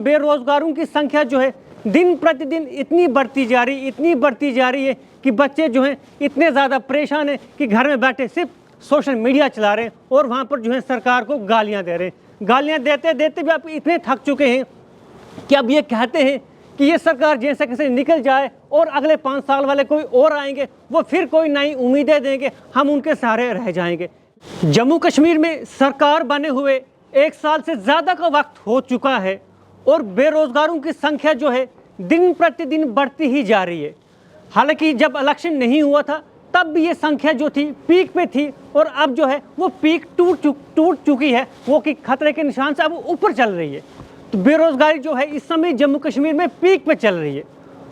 बेरोजगारों की संख्या जो है दिन प्रतिदिन इतनी बढ़ती जा रही है कि बच्चे जो हैं इतने ज़्यादा परेशान हैं कि घर में बैठे सिर्फ सोशल मीडिया चला रहे हैं और वहाँ पर जो है सरकार को गालियाँ दे रहे हैं। गालियाँ देते देते भी आप इतने थक चुके हैं कि अब ये कहते हैं कि ये सरकार जैसे कैसे निकल जाए और अगले 5 साल वाले कोई और आएंगे, वो फिर कोई नई उम्मीदें देंगे, हम उनके सहारे रह जाएंगे। जम्मू कश्मीर में सरकार बने हुए 1 साल से ज़्यादा का वक्त हो चुका है और बेरोजगारों की संख्या जो है दिन प्रतिदिन बढ़ती ही जा रही है। हालांकि जब इलेक्शन नहीं हुआ था तब भी ये संख्या जो थी पीक पे थी और अब जो है वो पीक टूट चुकी है, वो कि खतरे के निशान से अब ऊपर चल रही है। तो बेरोजगारी जो है इस समय जम्मू कश्मीर में पीक पे चल रही है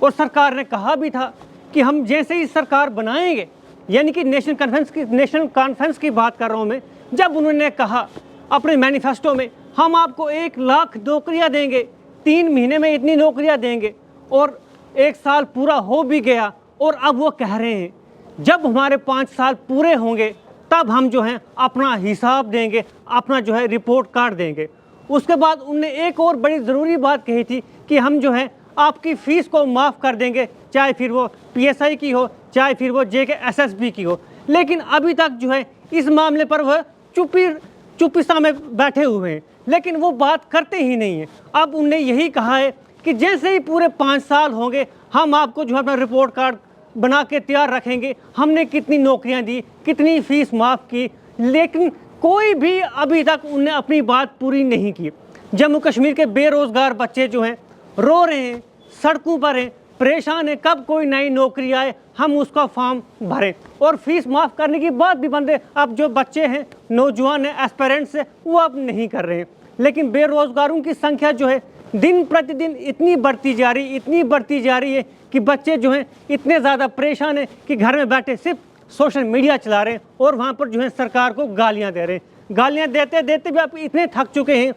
और सरकार ने कहा भी था कि हम जैसे ही सरकार बनाएंगे, यानी कि नेशनल कॉन्फ्रेंस की बात कर रहा हूँ मैं, जब उन्होंने कहा अपने मैनिफेस्टो में हम आपको 1 लाख नौकरियाँ देंगे, 3 महीने में इतनी नौकरियाँ देंगे, और 1 साल पूरा हो भी गया और अब वो कह रहे हैं जब हमारे 5 साल पूरे होंगे तब हम जो हैं अपना हिसाब देंगे, अपना जो है रिपोर्ट कार्ड देंगे। उसके बाद उनने एक और बड़ी ज़रूरी बात कही थी कि हम जो है आपकी फ़ीस को माफ़ कर देंगे, चाहे फिर वो PSI की हो, चाहे फिर वो JK SSB की हो। लेकिन अभी तक जो है इस मामले पर वह चुप्पी में बैठे हुए हैं, लेकिन वो बात करते ही नहीं हैं। अब उनने यही कहा है कि जैसे ही पूरे 5 साल होंगे हम आपको जो है अपना रिपोर्ट कार्ड बना के तैयार रखेंगे, हमने कितनी नौकरियां दी, कितनी फ़ीस माफ़ की, लेकिन कोई भी अभी तक उनने अपनी बात पूरी नहीं की। जम्मू कश्मीर के बेरोज़गार बच्चे जो हैं रो रहे हैं, सड़कों पर हैं, परेशान हैं, कब कोई नई नौकरी आए हम उसका फॉर्म भरें। और फीस माफ़ करने की बात भी बंदे अब जो बच्चे हैं, नौजवान हैं, एस्पिरेंट्स हैं, वो अब नहीं कर रहे हैं। लेकिन बेरोज़गारों की संख्या जो है दिन प्रतिदिन इतनी बढ़ती जा रही है कि बच्चे जो हैं इतने ज़्यादा परेशान हैं कि घर में बैठे सिर्फ सोशल मीडिया चला रहे हैं और वहाँ पर जो है सरकार को गालियाँ दे रहे हैं। गालियाँ देते देते भी आप इतने थक चुके हैं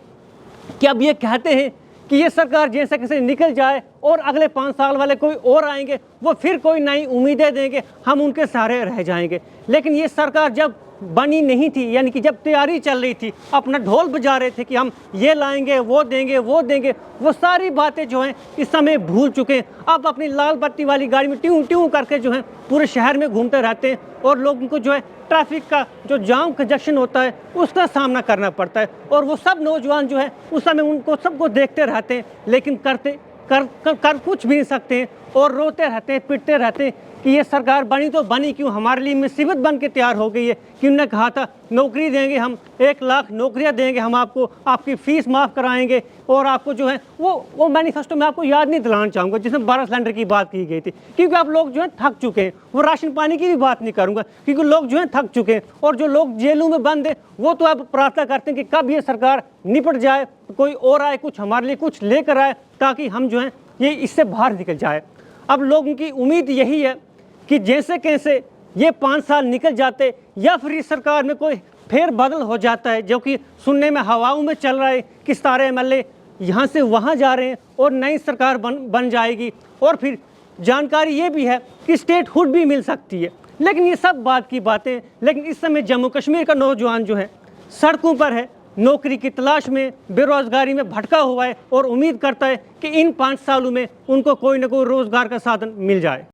कि अब ये कहते हैं कि ये सरकार जैसे कैसे निकल जाए और अगले 5 साल वाले कोई और आएंगे, वो फिर कोई नई उम्मीदें देंगे, हम उनके सहारे रह जाएंगे। लेकिन ये सरकार जब बनी नहीं थी, यानी कि जब तैयारी चल रही थी, अपना ढोल बजा रहे थे कि हम ये लाएंगे, वो देंगे, वो सारी बातें जो हैं इस समय भूल चुके हैं। अब अपनी लाल बत्ती वाली गाड़ी में ट्यूं ट्यूं करके जो है पूरे शहर में घूमते रहते हैं और लोगों को जो है ट्रैफिक का जो जाम कंजक्शन होता है उसका सामना करना पड़ता है। और वो सब नौजवान जो है उस समय उनको सबको देखते रहते हैं, लेकिन कर कुछ भी नहीं सकते हैं और रोते रहते हैं, पिटते रहते हैं कि ये सरकार बनी तो बनी क्यों, हमारे लिए मुसीबत बन के तैयार हो गई है। कि उन्होंने कहा था नौकरी देंगे, हम 1 लाख नौकरियां देंगे, हम आपको आपकी फ़ीस माफ़ कराएंगे और आपको जो है वो मैनिफेस्टो में आपको याद नहीं दिलाना चाहूँगा जिसमें 12 सिलेंडर की बात की गई थी, क्योंकि आप लोग जो है थक चुके हैं। वो राशन पानी की भी बात नहीं करूँगा क्योंकि लोग जो है थक चुके हैं और जो लोग जेलों में बंद हैं वो तो अब प्रार्थना करते हैं कि कब ये सरकार निपट जाए, कोई और आए, कुछ हमारे लिए कुछ लेकर आए, ताकि हम जो है ये इससे बाहर निकल जाए। अब लोगों की उम्मीद यही है कि जैसे कैसे ये 5 साल निकल जाते या फिर इस सरकार में कोई फेरबदल हो जाता है, जो कि सुनने में हवाओं में चल रहा है कि सारे MLA यहाँ से वहाँ जा रहे हैं और नई सरकार बन जाएगी और फिर जानकारी ये भी है कि स्टेटहुड भी मिल सकती है। लेकिन ये सब बात की बातें। लेकिन इस समय जम्मू कश्मीर का नौजवान जो है सड़कों पर है, नौकरी की तलाश में, बेरोज़गारी में भटका हुआ है और उम्मीद करता है कि इन 5 सालों में उनको कोई ना कोई रोज़गार का साधन मिल जाए।